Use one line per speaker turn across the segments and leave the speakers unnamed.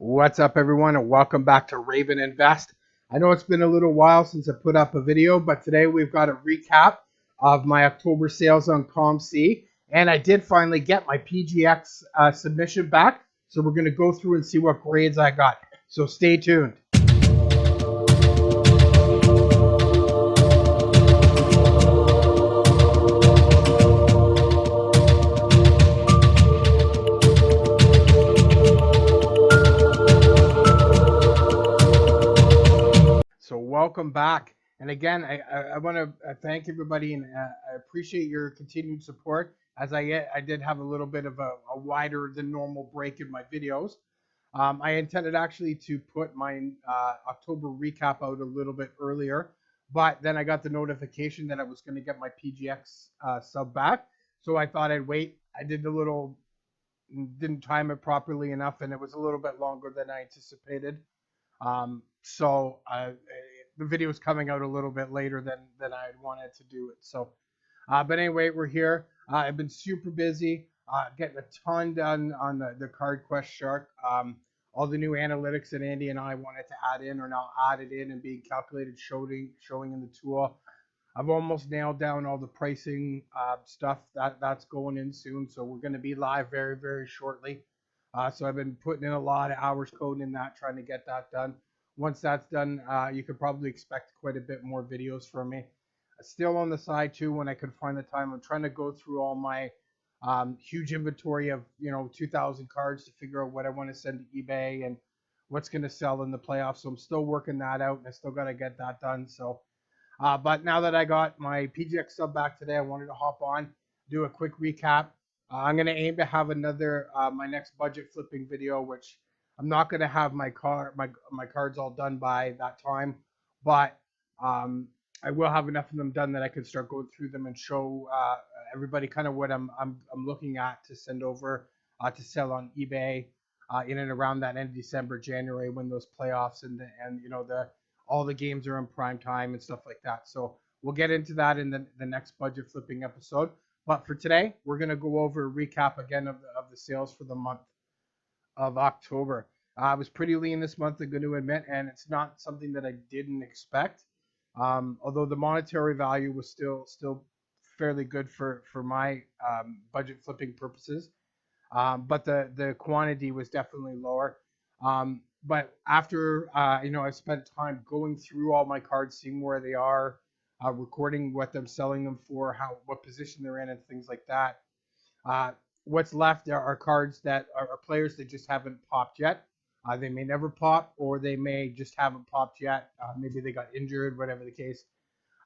What's up, everyone, and welcome back to ravendef. I know it's been a little while since I put up a video, but today we've got a recap of my October sales on COMC, and I did finally get my PGX submission back, so we're going to go through and see what grades I got. So stay tuned. So welcome back. And again, I want to thank everybody, and I appreciate your continued support. As I did have a little bit of a wider than normal break in my videos. I intended actually to put my October recap out a little bit earlier, but then I got the notification that I was going to get my PGX sub back. So I thought I'd wait. I didn't time it properly enough, and it was a little bit longer than I anticipated. So the video is coming out a little bit later than I wanted to do it. So, but anyway, we're here. I've been super busy, getting a ton done on the cardquestshark. All the new analytics that Andy and I wanted to add in are now added in and being calculated, showing in the tool. I've almost nailed down all the pricing stuff that's going in soon. So we're going to be live very, very shortly. So I've been putting in a lot of hours coding in that, trying to get that done. Once that's done, you could probably expect quite a bit more videos from me. Still on the side too, when I could find the time, I'm trying to go through all my huge inventory of 2,000 cards to figure out what I want to send to eBay and what's going to sell in the playoffs. So I'm still working that out, and I still got to get that done. So, but now that I got my PGX sub back today, I wanted to hop on, do a quick recap. I'm going to aim to have another, my next budget flipping video, which I'm not going to have my cards all done by that time, but I will have enough of them done that I can start going through them and show everybody kind of what I'm looking at to send over to sell on eBay in and around that end of December, January, when those playoffs and all the games are in prime time and stuff like that. So we'll get into that in the next budget flipping episode. But for today, we're going to go over a recap again of the sales for the month of October. I was pretty lean this month, I'm going to admit, and it's not something that I didn't expect. Although the monetary value was still fairly good for my budget flipping purposes. But the quantity was definitely lower. But after I spent time going through all my cards, seeing where they are, recording what I'm selling them for, what position they're in, and things like that. What's left are cards that are players that just haven't popped yet. They may never pop, or they may just haven't popped yet. Maybe they got injured, whatever the case.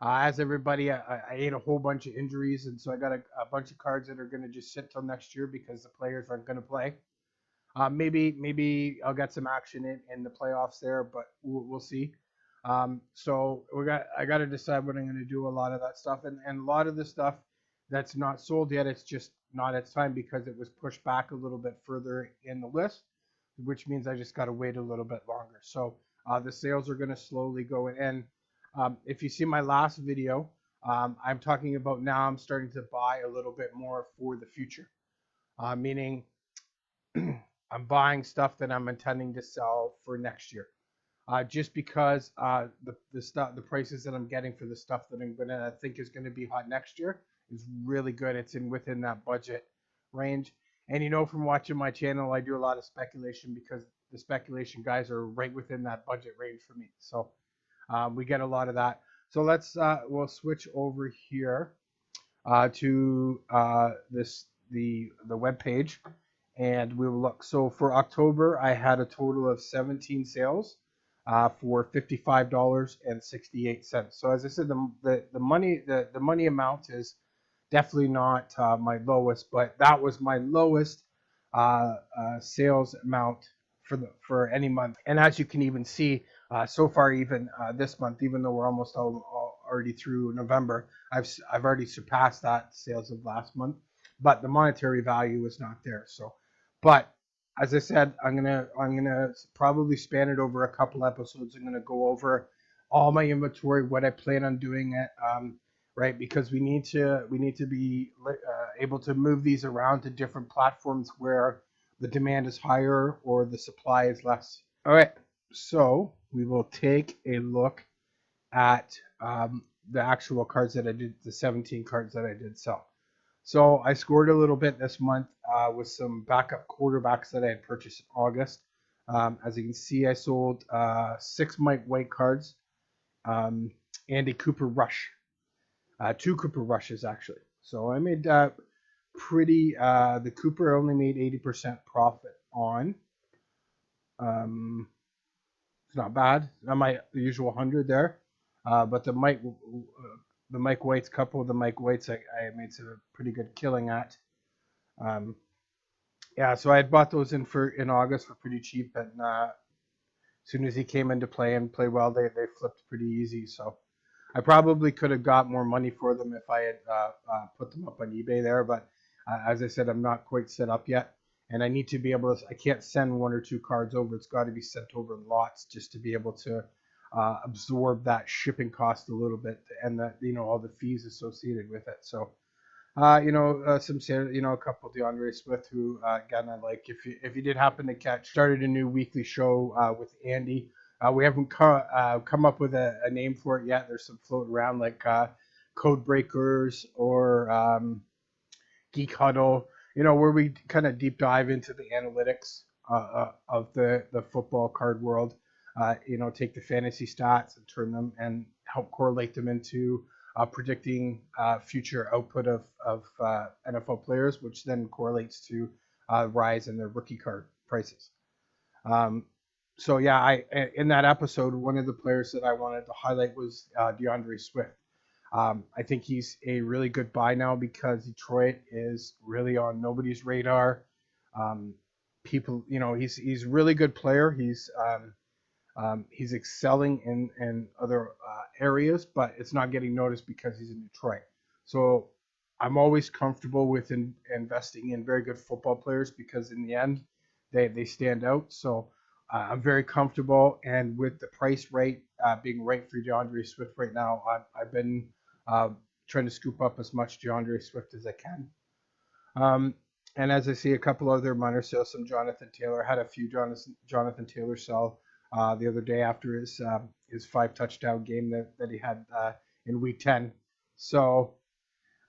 As everybody, I ate a whole bunch of injuries, and so I got a bunch of cards that are going to just sit till next year because the players aren't going to play. Maybe I'll get some action in the playoffs there, but we'll see. So I got to decide what I'm going to do. A lot of that stuff, and a lot of the stuff that's not sold yet, it's just not its time because it was pushed back a little bit further in the list, which means I just got to wait a little bit longer. So the sales are going to slowly go in. If you see my last video, I'm talking about now I'm starting to buy a little bit more for the future, meaning I'm buying stuff that I'm intending to sell for next year. Just because the prices that I'm getting for the stuff that I think is gonna be hot next year is really good. It's within that budget range. And from watching my channel, I do a lot of speculation because the speculation guys are right within that budget range for me. So we get a lot of that. So we'll switch over here to the web page, and we will look. So for October, I had a total of 17 sales. For $55.68. So as I said, the money amount is definitely not my lowest, but that was my lowest sales amount for any month. And as you can even see, so far, even this month, even though we're almost already through November, I've already surpassed that sales of last month. But the monetary value is not there. So, but as I said, I'm gonna probably span it over a couple episodes. I'm gonna go over all my inventory, what I plan on doing it, right? Because we need to be able to move these around to different platforms where the demand is higher or the supply is less. All right, so we will take a look at the actual cards that I did, the 17 cards that I did sell. So I scored a little bit this month with some backup quarterbacks that I had purchased in August. As you can see, I sold 6 Mike White cards and a Cooper Rush, 2 Cooper Rushes actually. So I made pretty. The Cooper only made 80% profit on. It's not bad. Not my usual 100 there, but the Mike White's, couple of the Mike Whites, I made some pretty good killing at. Yeah, so I had bought those in August for pretty cheap, and as soon as he came into play and played well, they flipped pretty easy. So I probably could have got more money for them if I had put them up on eBay there, but as I said, I'm not quite set up yet, and I need to be able to. I can't send 1 or 2 cards over. It's got to be sent over in lots just to be able to absorb that shipping cost a little bit and that all the fees associated with it. So some a couple DeAndre Swift who again I like. If you did happen to started a new weekly show with Andy. We haven't come up with a name for it yet. There's some floating around like Code Breakers or Geek Huddle, where we kind of deep dive into the analytics of the football card world. Take the fantasy stats and turn them and help correlate them into predicting future output of NFL players, which then correlates to rise in their rookie card prices. So yeah, in that episode, one of the players that I wanted to highlight was DeAndre Swift. I think he's a really good buy now because Detroit is really on nobody's radar. People, he's a really good player. He's excelling in other areas, but it's not getting noticed because he's in Detroit. So I'm always comfortable with investing in very good football players because in the end, they stand out. So I'm very comfortable, and with the price rate being right for DeAndre Swift right now, I've been trying to scoop up as much DeAndre Swift as I can. And as I see a couple other minor sales, some Jonathan Taylor. I had a few Jonathan Taylor sell the other day after his 5 touchdown game that he had in week 10. So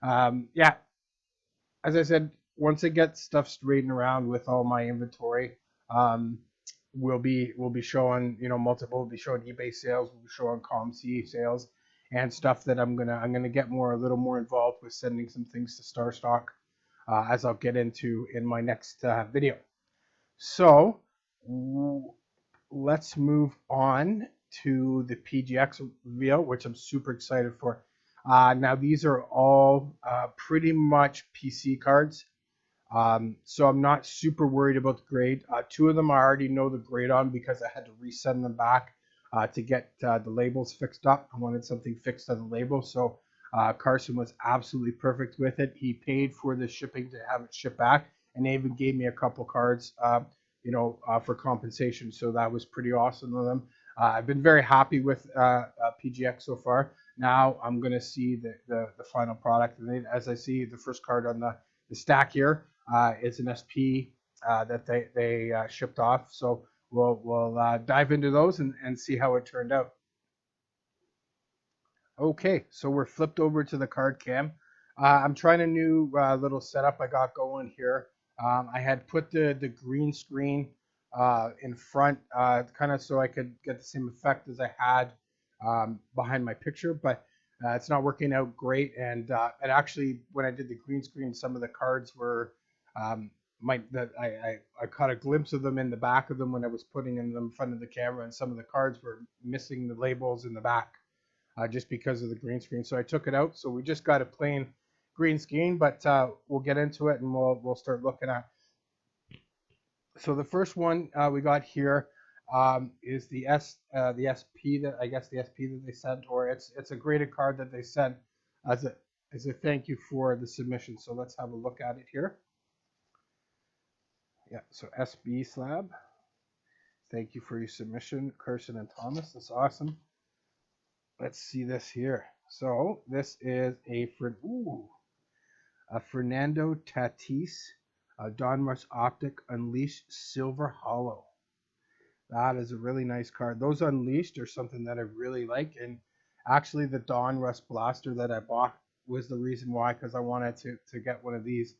yeah, as I said, once I get stuff straightened around with all my inventory, we'll be showing multiple. We'll be showing eBay sales. We'll be showing COMC sales and stuff that I'm gonna get a little more involved with sending some things to Star Stock, as I'll get into in my next video. So let's move on to the PGX reveal, which I'm super excited for. Now these are all pretty much PC cards. So I'm not super worried about the grade. 2 of them I already know the grade on because I had to resend them back to get the labels fixed up. I wanted something fixed on the label, so Carson was absolutely perfect with it. He paid for the shipping to have it shipped back, and they even gave me a couple cards, for compensation. So that was pretty awesome of them. I've been very happy with PGX so far. Now I'm going to see the final product, and then as I see the first card on the stack here, it's an SP that they shipped off. So we'll dive into those and see how it turned out. Okay, so we're flipped over to the card cam. I'm trying a new little setup I got going here. I had put the green screen in front, kind of so I could get the same effect as I had behind my picture, but it's not working out great. And actually, when I did the green screen, some of the cards were I caught a glimpse of them in the back of them when I was putting them in front of the camera, and some of the cards were missing the labels in the back just because of the green screen. So I took it out. So we just got a plain green screen, but we'll get into it and we'll start looking at. So the first one we got here is the SP that they sent, or it's a graded card that they sent as a thank you for the submission. So let's have a look at it here. Yeah, so SB slab. Thank you for your submission, Carson and Thomas. That's awesome. Let's see this here. So this is a Fernando Tatis Donruss Optic Unleashed Silver Hollow. That is a really nice card. Those Unleashed are something that I really like, and actually the Donruss Blaster that I bought was the reason why, because I wanted to get one of these.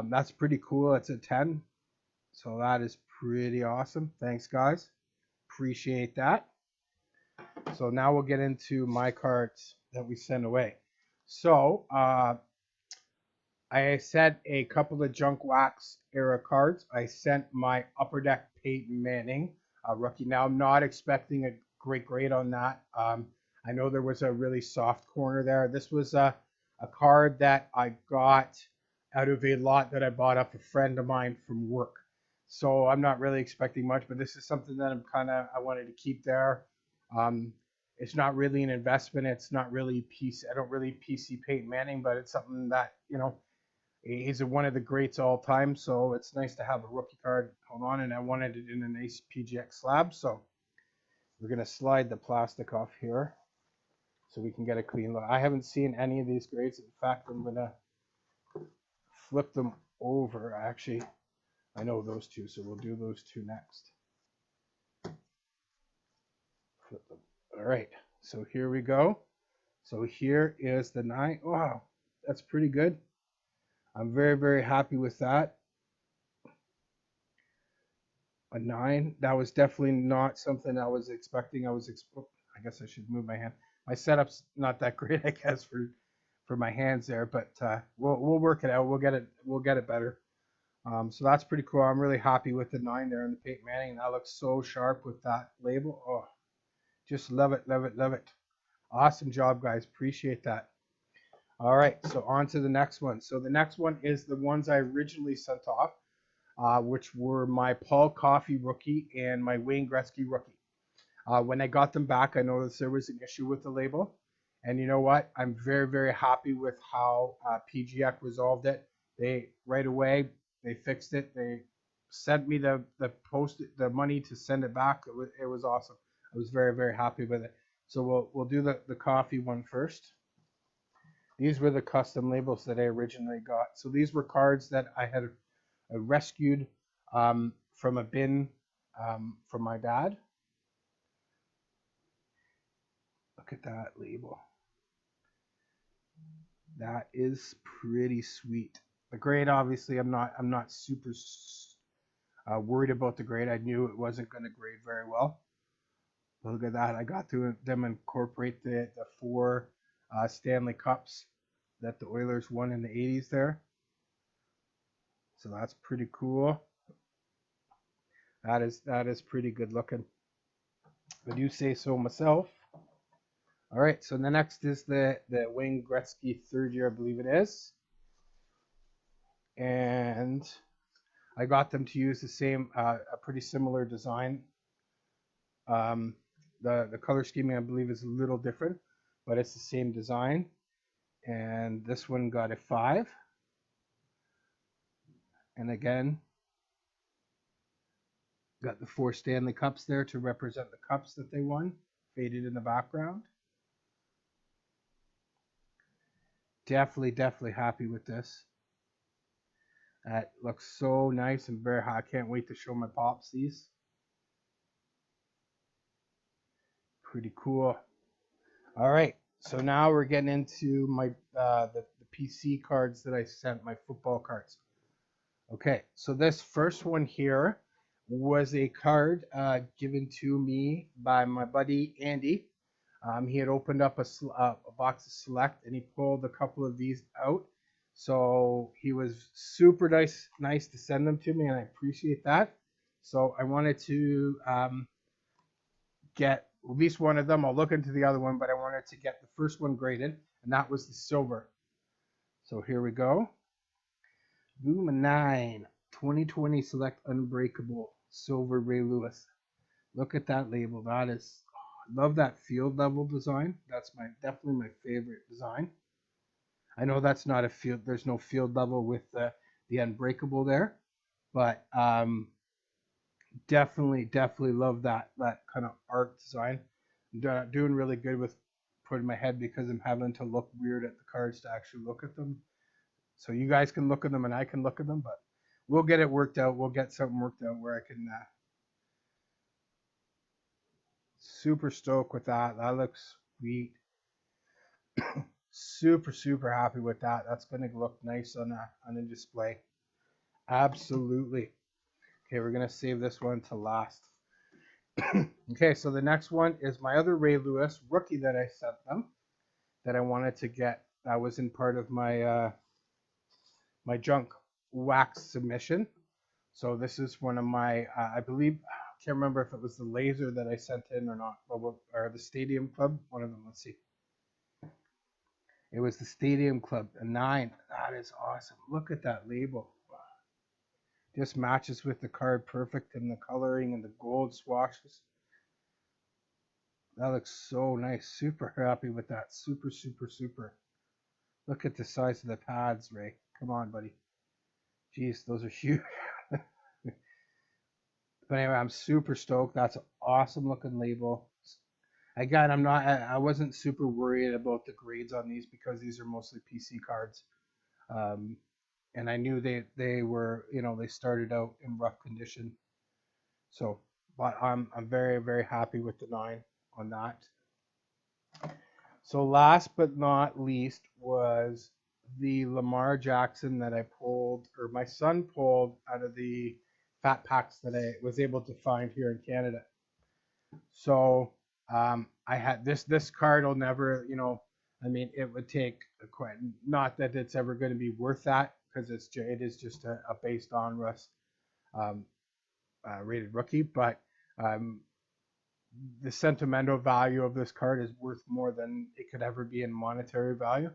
That's pretty cool. It's a 10, so that is pretty awesome. Thanks, guys. Appreciate that. So now we'll get into my cards that we sent away. So I sent a couple of Junk Wax era cards. I sent my Upper Deck Peyton Manning rookie. Now I'm not expecting a great grade on that. I know there was a really soft corner there. This was a card that I got out of a lot that I bought off a friend of mine from work. So I'm not really expecting much, but this is something that I wanted to keep there. It's not really an investment. It's not really PC. I don't really PC Peyton Manning, but it's something that, you know, he's one of the greats all time. So it's nice to have a rookie card. Hold on, and I wanted it in a nice PGX slab. So we're going to slide the plastic off here so we can get a clean look. I haven't seen any of these grades. In fact, I'm going to flip them over. Actually, I know those two, so we'll do those two next. Flip them. All right, so here we go. So here is the 9. Wow, that's pretty good. I'm very, very happy with that. A 9. That was definitely not something I was expecting. I guess I should move my hand. My setup's not that great, I guess, for my hands there, but we'll work it out. We'll get it better. So that's pretty cool. I'm really happy with the 9 there in the Peyton Manning. That looks so sharp with that label. Oh, just love it, love it, love it. Awesome job, guys. Appreciate that. All right, so on to the next one. So the next one is the ones I originally sent off, which were my Paul Coffey rookie and my Wayne Gretzky rookie. When I got them back, I noticed there was an issue with the label. And you know what? I'm very, very happy with how PGX resolved it. They right away, they fixed it. They sent me the money to send it back. It was awesome. I was very, very happy with it. So we'll do the Coffey one first. These were the custom labels that I originally got. So these were cards that I had rescued from a bin from my dad. Look at that label. That is pretty sweet. The grade, obviously, I'm not super worried about the grade. I knew it wasn't going to grade very well. But look at that. I got to them incorporate the 4 Stanley Cups that the Oilers won in the 80s there. So that's pretty cool. That is pretty good looking. I do say so myself. All right, so the next is the Wayne Gretzky 3rd year, I believe it is. And I got them to use the same, a pretty similar design. The color scheming, I believe, is a little different, but it's the same design. And this one got a 5. And again, got the 4 Stanley Cups there to represent the cups that they won, faded in the background. Definitely happy with this. That looks so nice and very high. I can't wait to show my pops these. Pretty cool. All right, so now we're getting into my the PC cards that I sent, my football cards. Okay, so this first one here was a card given to me by my buddy Andy. He had opened up a box of Select, and he pulled a couple of these out. So he was super nice to send them to me, and I appreciate that. So I wanted to get at least one of them. I'll look into the other one, but I wanted to get the first one graded, and that was the silver. So here we go. Boom, a 9. 2020 Select Unbreakable Silver Ray Lewis. Look at that label. That is, I love that field level design. That's definitely my favorite design. I know that's not a field. There's no field level with the Unbreakable there, but definitely love that kind of art design. I'm doing really good with putting my head because I'm having to look weird at the cards to actually look at them. So you guys can look at them and I can look at them, but we'll get it worked out. We'll get something worked out where I can. Super stoked with that. That looks sweet. Super happy with that. That's gonna look nice on a display. Absolutely. Okay, we're gonna save this one to last. Okay, so the next one is my other Ray Lewis rookie that I sent them that I wanted to get. That was in part of my my junk wax submission. So this is one of my, I believe, I can't remember if it was the laser that I sent in or not, or the Stadium Club, one of them. Let's see. It was the Stadium Club, a 9. That is awesome. Look at that label. Wow. Just matches with the card perfect, and the coloring and the gold swashes. That looks so nice. Super happy with that. Super. Look at the size of the pads, Ray. Come on, buddy. Jeez, those are huge. But anyway, I'm super stoked. That's an awesome looking label. Again, I wasn't super worried about the grades on these because these are mostly PC cards. And I knew they were, they started out in rough condition. So, but I'm very happy with the 9 on that. So last but not least was the Lamar Jackson that I pulled, or my son pulled out of the fat packs that I was able to find here in Canada. So I had this card will never, I mean, it would take quite, not that it's ever going to be worth that, because it is just a based on Russ rated rookie, but the sentimental value of this card is worth more than it could ever be in monetary value.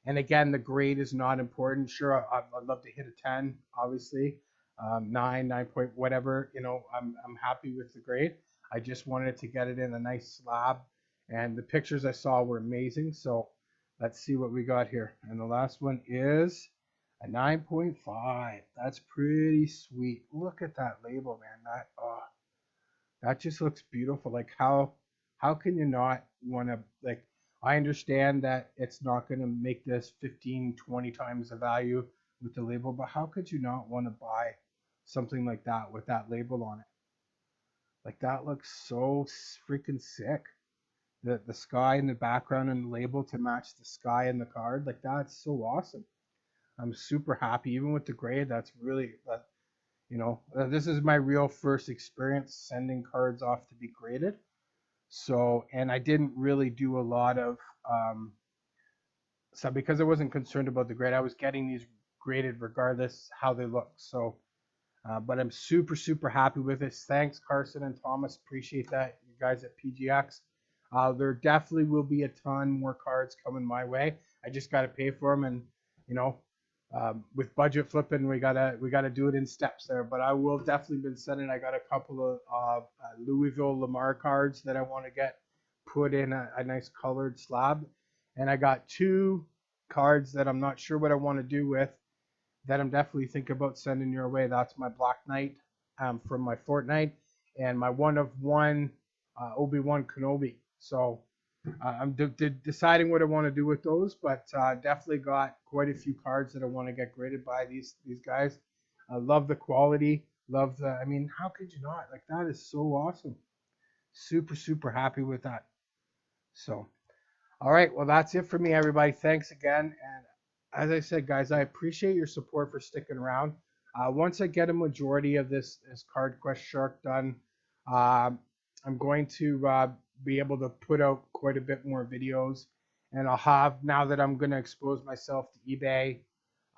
And again, the grade is not important. Sure, I'd love to hit a 10, obviously, 9 point whatever. I'm happy with the grade. I just wanted to get it in a nice slab, and the pictures I saw were amazing. So let's see what we got here. And the last one is a 9.5. That's pretty sweet. Look at that label, man. That just looks beautiful. Like how can you not want to, like, I understand that it's not going to make this 15, 20 times the value with the label, but how could you not want to buy something like that with that label on it? Like, that looks so freaking sick. The sky in the background and the label to match the sky in the card, like, that's so awesome. I'm super happy. Even with the grade, that's really, this is my real first experience sending cards off to be graded. So, and I didn't really do a lot of, so because I wasn't concerned about the grade, I was getting these graded regardless how they look. So, but I'm super happy with this. Thanks, Carson and Thomas. Appreciate that, you guys at PGX. There definitely will be a ton more cards coming my way. I just got to pay for them, and with budget flipping, we gotta do it in steps there. But I will definitely be sending. I got a couple of Louisville Lamar cards that I want to get put in a nice colored slab, and I got 2 cards that I'm not sure what I want to do with, that I'm definitely thinking about sending your way. That's my Black Knight from my Fortnite, and my 1/1 Obi-Wan Kenobi. So I'm deciding what I want to do with those, but definitely got quite a few cards that I want to get graded by these guys. I love the quality, I mean, how could you not? Like, that is so awesome. Super happy with that. So, all right, well, that's it for me, everybody. Thanks again, and as I said, guys, I appreciate your support for sticking around. Once I get a majority of this Card Quest Shark done, I'm going to be able to put out quite a bit more videos, and I'll have, now that I'm going to expose myself to eBay,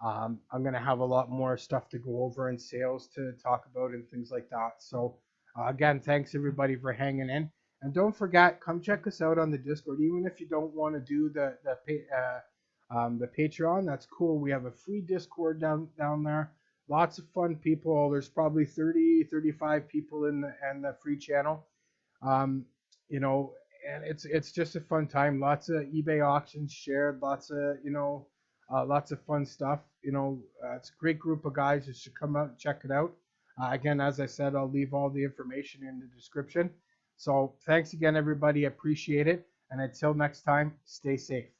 I'm going to have a lot more stuff to go over and sales to talk about and things like that. So again, thanks everybody for hanging in, and don't forget, come check us out on the Discord. Even if you don't want to do the Patreon, that's cool. We have a free Discord down there. Lots of fun people. There's probably 35 people in the free channel. And it's just a fun time. Lots of eBay auctions shared, lots of fun stuff. It's a great group of guys. You should come out and check it out. Again, as I said, I'll leave all the information in the description. So thanks again, everybody. Appreciate it. And until next time, stay safe.